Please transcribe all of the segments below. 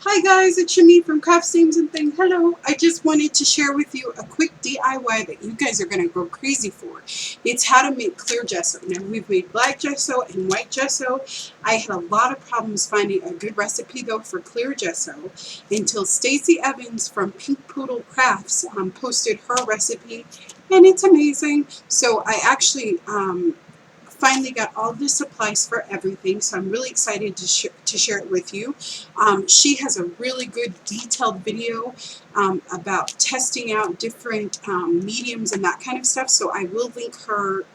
Hi guys, it's Shami from Craft Themes and Things. Hello, I just wanted to share with you a quick DIY that you guys are going to go crazy for. It's how to make clear gesso. Now we've made black gesso and white gesso. I had a lot of problems finding a good recipe though for clear gesso until Stacey Evans from Pink Poodle Crafts posted her recipe, and it's amazing. So I actually finally got all the supplies for everything, so I'm really excited to share it with you. She has a really good detailed video about testing out different mediums and that kind of stuff, so I will link her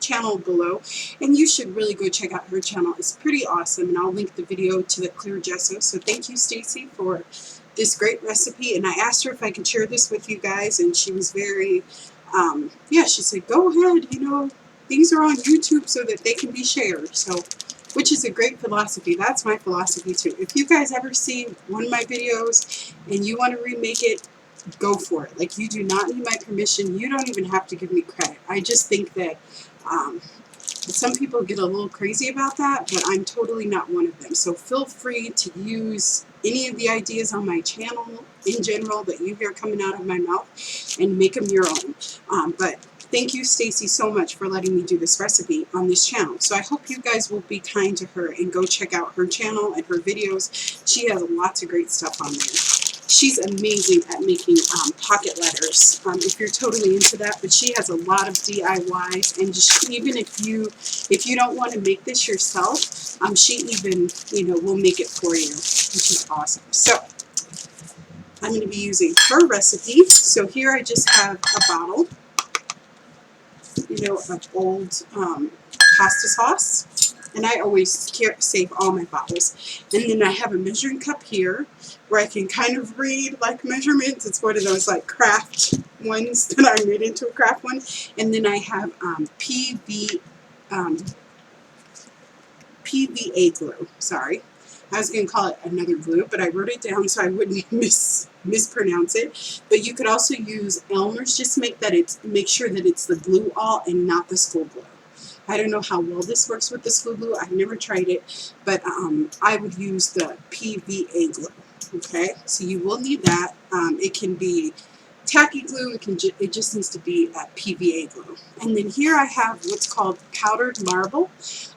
channel below, and you should really go check out her channel. It's pretty awesome, and I'll link the video to the clear gesso. So thank you, Stacey, for this great recipe, and I asked her if I could share this with you guys, and she was very yeah, she said go ahead, you know, these are on YouTube so that they can be shared, so, which is a great philosophy. That's my philosophy too. If you guys ever see one of my videos and you want to remake it, go for it. Like, you do not need my permission. You don't even have to give me credit. I just think that some people get a little crazy about that, but I'm totally not one of them. So feel free to use any of the ideas on my channel in general that you hear coming out of my mouth and make them your own. But thank you, Stacey, so much for letting me do this recipe on this channel. So I hope you guys will be kind to her and go check out her channel and her videos. She has lots of great stuff on there. She's amazing at making pocket letters, if you're totally into that. But she has a lot of DIYs, and just, even if you don't want to make this yourself, she even, you know, will make it for you, which is awesome. So I'm going to be using her recipe. So here I just have a bottle, you know, of old pasta sauce, and I always save all my bottles. And then I have a measuring cup here where I can kind of read like measurements. It's one of those like craft ones that I made into a craft one. And then I have PVA glue. Sorry, I was going to call it another glue, but I wrote it down so I wouldn't mispronounce it. But you could also use Elmer's. Just make sure that it's the glue all and not the school glue. I don't know how well this works with the school glue. I've never tried it, but I would use the PVA glue. Okay, so you will need that. It can be tacky glue. It just needs to be PVA glue. And then here I have what's called powdered marble.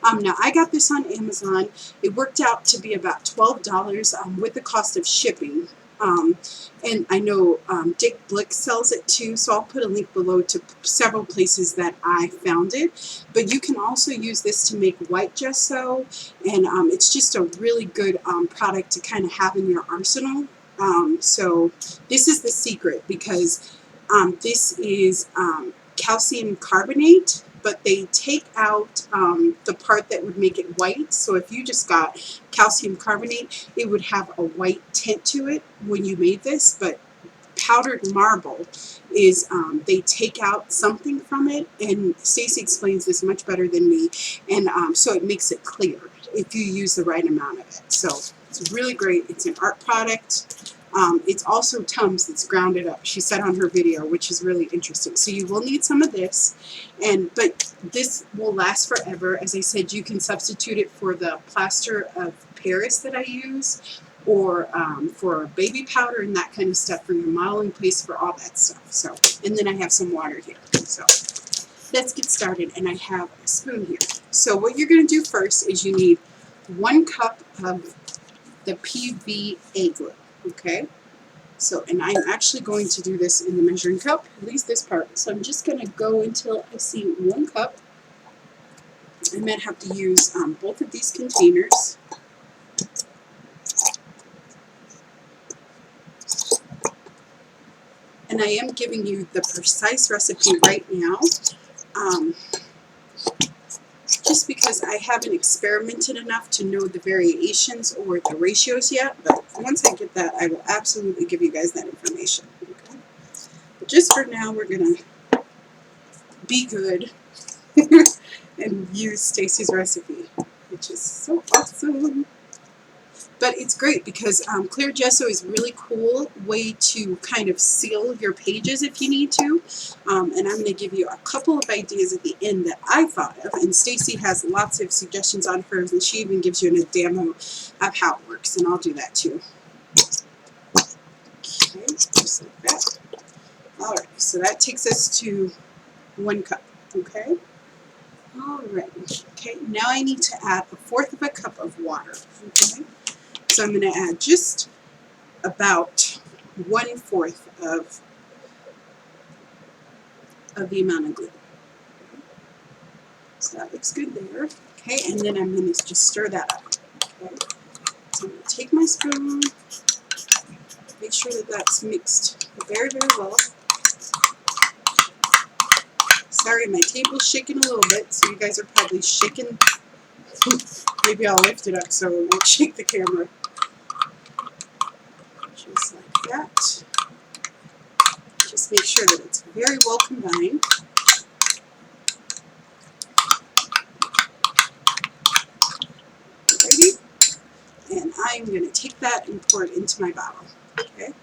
Now I got this on Amazon. It worked out to be about $12 with the cost of shipping. And I know Dick Blick sells it too, so I'll put a link below to several places that I found it. But you can also use this to make white gesso, and it's just a really good product to kind of have in your arsenal. So this is the secret, because this is calcium carbonate, but they take out the part that would make it white. So if you just got calcium carbonate, it would have a white tint to it when you made this. But powdered marble is, they take out something from it, and Stacey explains this much better than me, and so it makes it clear if you use the right amount of it. So it's really great. It's an art product. It's also Tums that's grounded up, she said on her video, which is really interesting. So you will need some of this, but this will last forever. As I said, you can substitute it for the plaster of Paris that I use, or for baby powder and that kind of stuff for your modeling paste, for all that stuff. So, and then I have some water here. So let's get started, and I have a spoon here. So what you're going to do first is you need 1 cup of the PVA glue. Okay, so, and I'm actually going to do this in the measuring cup, at least this part. So I'm just going to go until I see 1 cup. I might have to use both of these containers. And I am giving you the precise recipe right now, just because I haven't experimented enough to know the variations or the ratios yet. But once I get that, I will absolutely give you guys that information. Okay? But just for now, we're going to be good and use Stacey's recipe, which is so awesome. But it's great because clear gesso is a really cool way to kind of seal your pages if you need to. And I'm going to give you a couple of ideas at the end that I thought of. And Stacey has lots of suggestions on hers, and she even gives you a demo of how it works. works, and I'll do that too. Okay, just like that. Alright, so that takes us to 1 cup, okay? Alright, okay, now I need to add 1/4 cup of water, okay? So I'm going to add just about 1/4 of the amount of glue. So that looks good there. Okay, and then I'm going to just stir that up. Okay, so I'm going to take my spoon, make sure that that's mixed very, very well. Sorry, my table's shaking a little bit, so you guys are probably shaking. Maybe I'll lift it up so it won't shake the camera. Just like that. Just make sure that it's very well combined. Ready? And I'm going to take that and pour it into my bottle. Okay.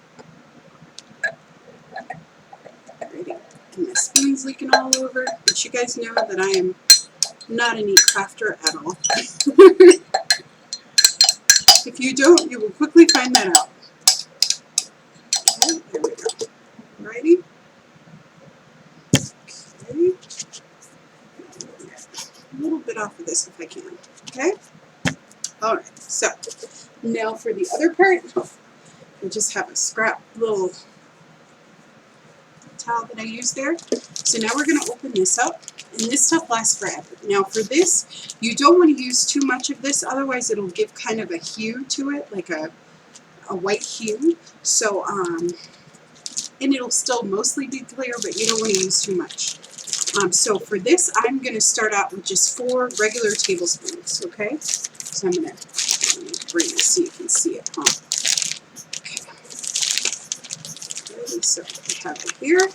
Ready? And my spoon's leaking all over, but you guys know that I am not a neat crafter at all. If you don't, you will quickly find that out. Okay, there we go. Ready? Okay. A little bit off of this if I can. Okay? Alright, so now for the other part, I just have a scrap little towel that I use there. So now we're going to open this up, and this stuff lasts forever. Now for this, you don't want to use too much of this, otherwise it'll give kind of a hue to it, like a white hue. So, and it'll still mostly be clear, but you don't want to use too much. So for this, I'm going to start out with just 4 regular tablespoons, okay? So I'm going to bring this so you can see it, huh? Okay. So we have it here,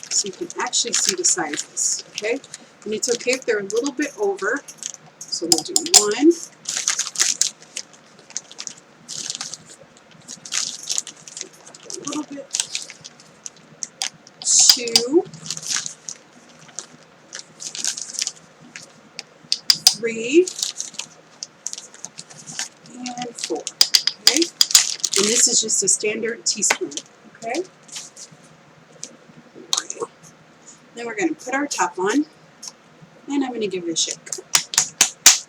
so you can actually see the sizes, okay? And it's okay if they're a little bit over, so we'll do 1. A little bit. 2. 3. And 4. Okay? And this is just a standard teaspoon. Okay? Then we're going to put our top on, and I'm going to give it a shake,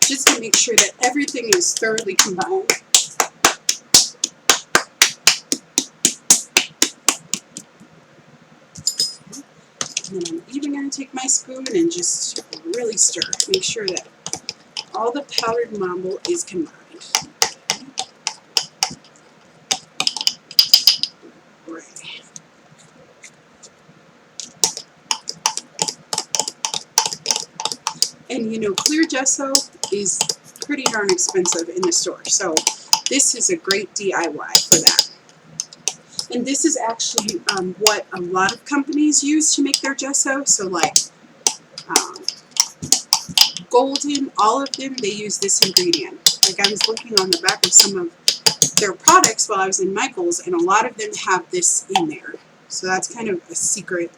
just to make sure that everything is thoroughly combined. And then I'm even going to take my spoon and just really stir, make sure that all the powdered marble is combined. Right. And you know, clear gesso is pretty darn expensive in the store, so this is a great DIY for that. And this is actually what a lot of companies use to make their gesso. So like Golden, all of them, they use this ingredient. Like I was looking on the back of some of their products while I was in Michael's, and a lot of them have this in there. So that's kind of a secret,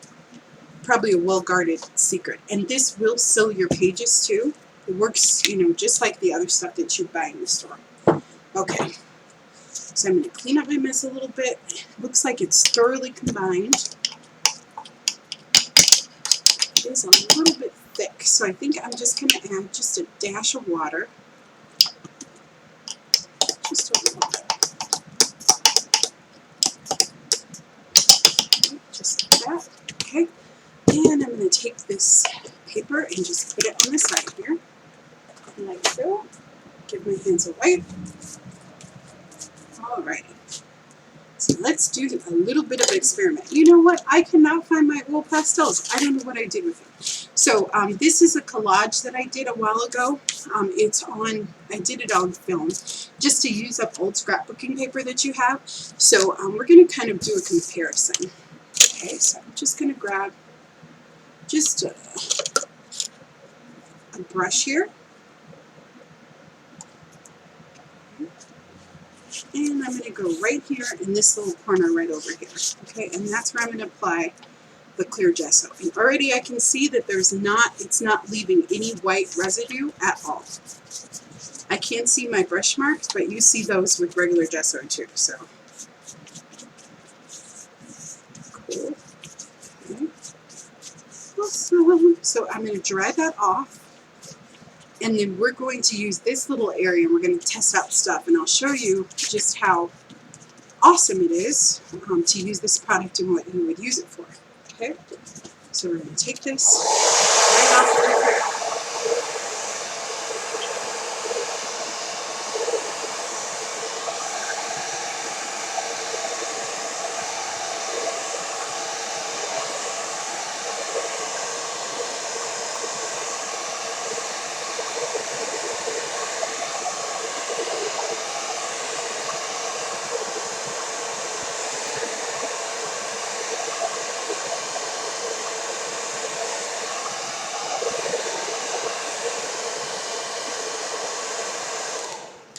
probably a well-guarded secret. And this will seal your pages too. It works, you know, just like the other stuff that you buy in the store. Okay. So I'm going to clean up my mess a little bit. Looks like it's thoroughly combined. It is a little bit thick, so I think I'm just going to add just a dash of water. Just a little bit. Just like that. Okay. And I'm going to take this paper and just put it on the side here. Like so. Give my hands a wipe. Alrighty. So let's do a little bit of an experiment. You know what? I cannot find my oil pastels. I don't know what I did with it. So this is a collage that I did a while ago. I did it on film, just to use up old scrapbooking paper that you have. So we're going to kind of do a comparison. Okay, so I'm just going to grab just a brush here. And I'm going to go right here in this little corner right over here. Okay, and that's where I'm going to apply the clear gesso. And already I can see that it's not leaving any white residue at all. I can't see my brush marks, but you see those with regular gesso too, so. Cool. Okay. Awesome. So I'm going to dry that off. And then we're going to use this little area and we're going to test out stuff. And I'll show you just how awesome it is to use this product and what you would use it for. Okay? So we're going to take this right off real quick.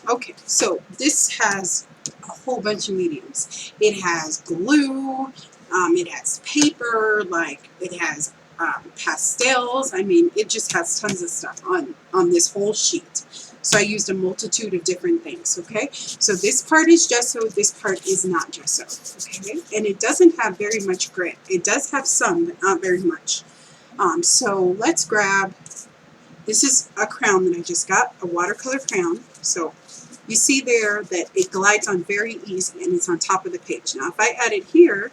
Okay, so this has a whole bunch of mediums. It has glue, it has paper, like it has pastels. I mean, it just has tons of stuff on this whole sheet. So I used a multitude of different things, okay? So this part is gesso, this part is not gesso, okay? And it doesn't have very much grit. It does have some, but not very much. So let's grab, this is a crown that I just got, a watercolor crown. So you see there that it glides on very easy and it's on top of the page. Now if I add it here,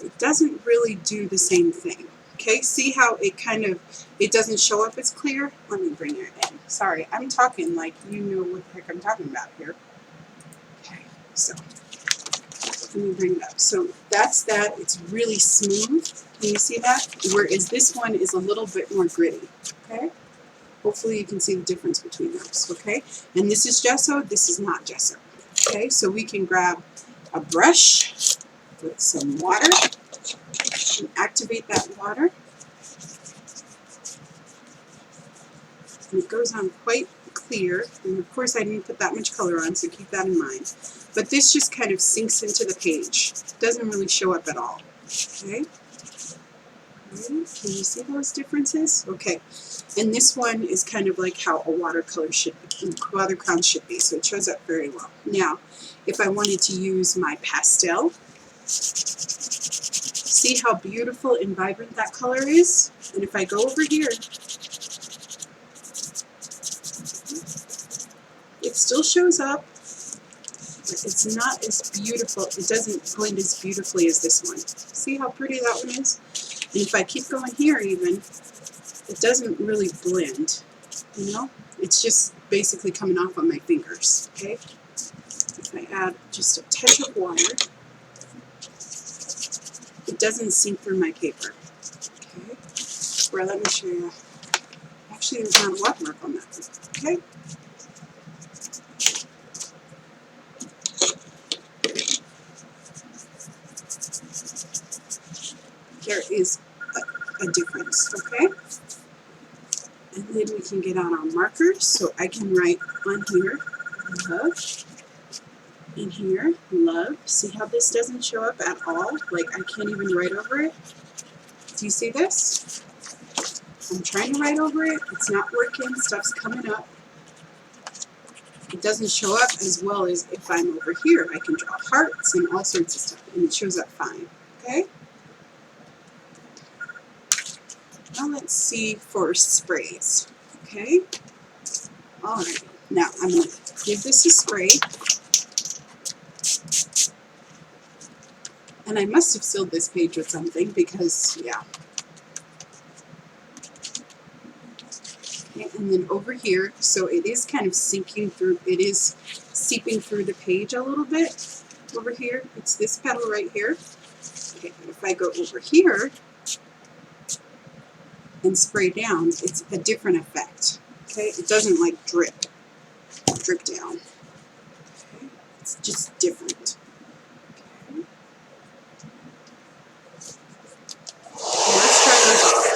it doesn't really do the same thing. Okay, see how it kind of, it doesn't show up as clear? Let me bring it in. Sorry, I'm talking like you know what the heck I'm talking about here. Okay, so let me bring it up. So that's that. It's really smooth. Can you see that? Whereas this one is a little bit more gritty. Okay? Hopefully you can see the difference between those. Okay? And this is gesso. This is not gesso. Okay? So we can grab a brush with some water and activate that water. And it goes on quite clear. And of course I didn't put that much color on, so keep that in mind. But this just kind of sinks into the page. It doesn't really show up at all. Okay? Can you see those differences? Okay. And this one is kind of like how a watercolor should be, watercolor should be, so it shows up very well. Now, if I wanted to use my pastel, see how beautiful and vibrant that color is? And if I go over here, it still shows up, but it's not as beautiful. It doesn't blend as beautifully as this one. See how pretty that one is? And if I keep going here even, it doesn't really blend, you know? It's just basically coming off on my fingers, okay? If I add just a touch of water, it doesn't sink through my paper, okay? Well, let me show you. Actually, there's not a watermark on that one, okay? There is a difference, okay? And then we can get out our markers, so I can write on here, love, and here, love. See how this doesn't show up at all? Like I can't even write over it. Do you see this? I'm trying to write over it, it's not working, stuff's coming up. It doesn't show up as well as if I'm over here. I can draw hearts and all sorts of stuff, and it shows up fine, okay? Now let's see for sprays, okay? Alright, now I'm going to give this a spray. And I must have sealed this page with something because, yeah. Okay, and then over here, so it is kind of sinking through, it is seeping through the page a little bit. Over here, it's this petal right here. Okay, and if I go over here, and spray down, it's a different effect. Okay, it doesn't like drip down. Okay, it's just different. Okay. Let's try those off.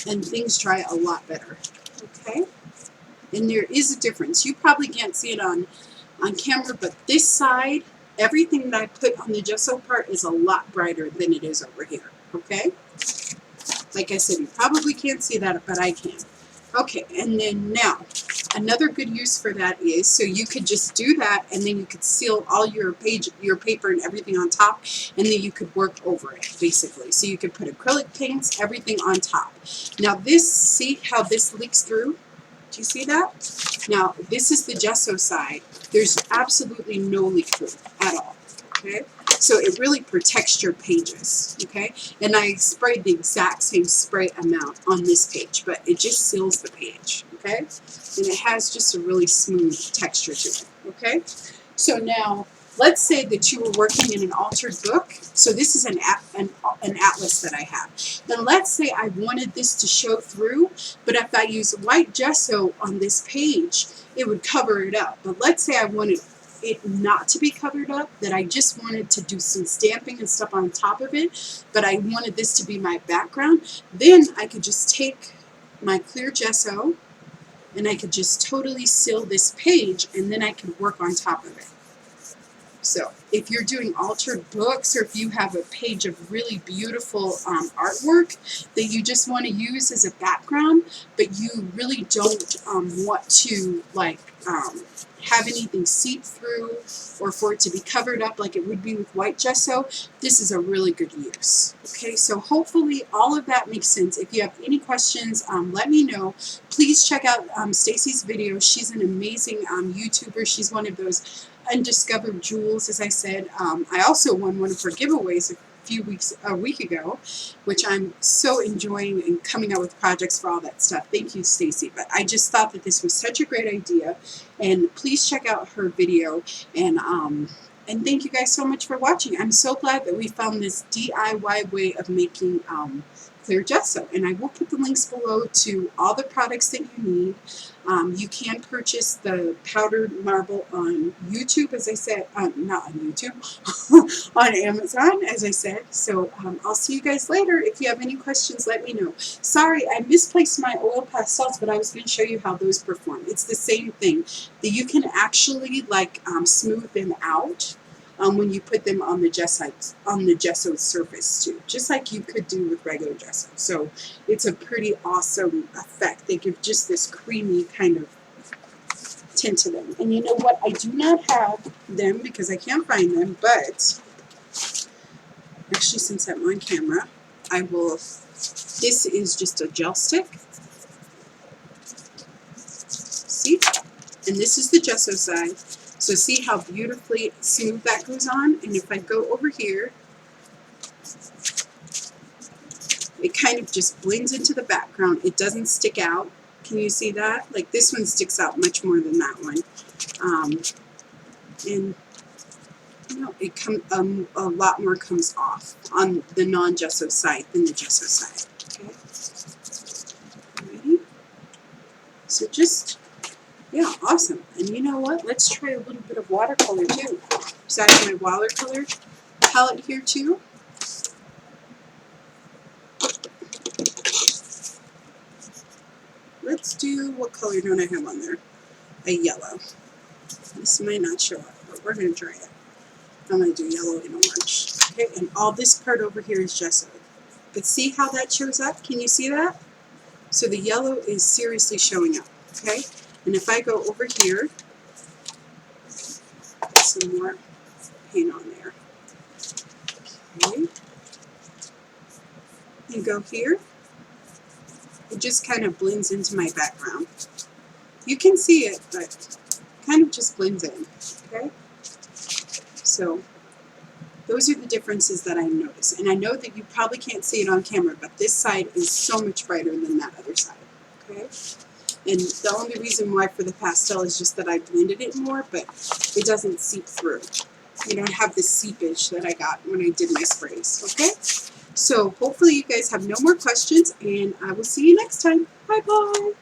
and things dry a lot better. Okay? And there is a difference. You probably can't see it on camera, but this side, everything that I put on the gesso part is a lot brighter than it is over here. Okay? Like I said, you probably can't see that, but I can. Okay, and then now, another good use for that is, so you could just do that, and then you could seal all your paper and everything on top, and then you could work over it, basically. So you could put acrylic paints, everything on top. Now this, see how this leaks through? Do you see that? Now, this is the gesso side. There's absolutely no leak through at all, okay? So it really protects your pages, okay? And I sprayed the exact same spray amount on this page, but it just seals the page, okay? And it has just a really smooth texture to it, okay? So now, let's say that you were working in an altered book. So this is an atlas that I have. Then let's say I wanted this to show through, but if I use white gesso on this page, it would cover it up. But let's say I wanted it not to be covered up, that I just wanted to do some stamping and stuff on top of it, but I wanted this to be my background, then I could just take my clear gesso and I could just totally seal this page, and then I could work on top of it. So if you're doing altered books, or if you have a page of really beautiful artwork that you just want to use as a background, but you really don't want to have anything seep through or for it to be covered up like it would be with white gesso, this is a really good use. Okay, so hopefully all of that makes sense. If you have any questions, let me know. Please check out Stacy's video. She's an amazing YouTuber. She's one of those undiscovered jewels, as I said. I also won one of her giveaways a week ago, which I'm so enjoying and coming up with projects for all that stuff. Thank you, Stacy. But I just thought that this was such a great idea, and please check out her video, and thank you guys so much for watching. I'm so glad that we found this DIY way of making clear gesso, and I will put the links below to all the products that you need. You can purchase the powdered marble on YouTube, as I said, not on YouTube, on Amazon, as I said. So I'll see you guys later. If you have any questions, let me know. Sorry, I misplaced my oil pastels, but I was going to show you how those perform. It's the same thing, that you can actually smooth them out when you put them on the gesso surface too, just like you could do with regular gesso. So it's a pretty awesome effect. They give just this creamy kind of tint to them. And you know what? I do not have them because I can't find them, but actually, since I'm on camera, I will. This is just a gel stick. See? And this is the gesso side. So see how beautifully smooth that goes on? And if I go over here, it kind of just blends into the background. It doesn't stick out. Can you see that? Like this one sticks out much more than that one. And you know, a lot more comes off on the non-gesso side than the gesso side. Okay. Alrighty. So just, yeah, awesome. And you know what? Let's try a little bit of watercolor too. So I have my watercolor palette here too. Let's do, what color don't I have on there? A yellow. This might not show up, but we're going to try it. I'm going to do yellow and orange. Okay, and all this part over here is gesso. But see how that shows up? Can you see that? So the yellow is seriously showing up. Okay? And if I go over here, put some more paint on there. Okay. And go here. It just kind of blends into my background. You can see it, but kind of just blends in. Okay? So those are the differences that I notice. And I know that you probably can't see it on camera, but this side is so much brighter than that other side. Okay? And the only reason why for the pastel is just that I blended it more, but it doesn't seep through. You don't have the seepage that I got when I did my sprays. Okay? So hopefully you guys have no more questions, and I will see you next time. Bye-bye.